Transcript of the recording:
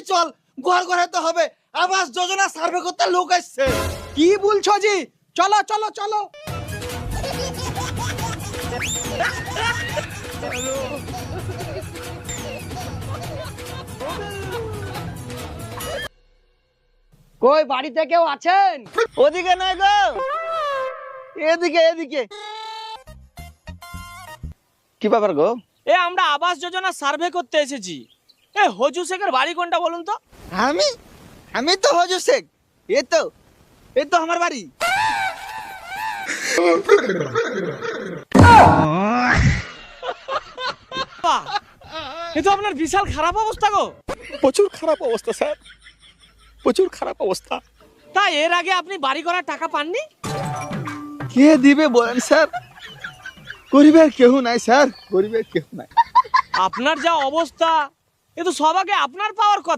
তাড়াতাড়ি চল, ঘর ঘরাতে হবে। আবাস যোজনা সার্ভে করতে লোক আসছে। কি বলছো জি? চলো চলো চলো। কই বাড়িতে কেউ আছেন? ওদিকে নয় গো, এদিকে এদিকে। কি ব্যাপার গো? এ আমরা আবাস যোজনা সার্ভে করতে এসেছি। এ হজু শেখের বাড়ি কোনটা বলুন তো? আমি আমি তো হজু শেখ। এই তো আমার বাড়ি। বাহ, এ তো আপনার বিশাল খারাপ অবস্থা গো। প্রচুর খারাপ অবস্থা স্যার, প্রচুর খারাপ অবস্থা। তা এর আগে আপনি বাড়ি করার টাকা পাননি? কে দিবে বলেন স্যার? গরিবের কেউ নাই স্যার, গরিবের কেউ নাই। আপনার যা অবস্থা, এ তো সবাইকে আপনার পাওয়ার কথা।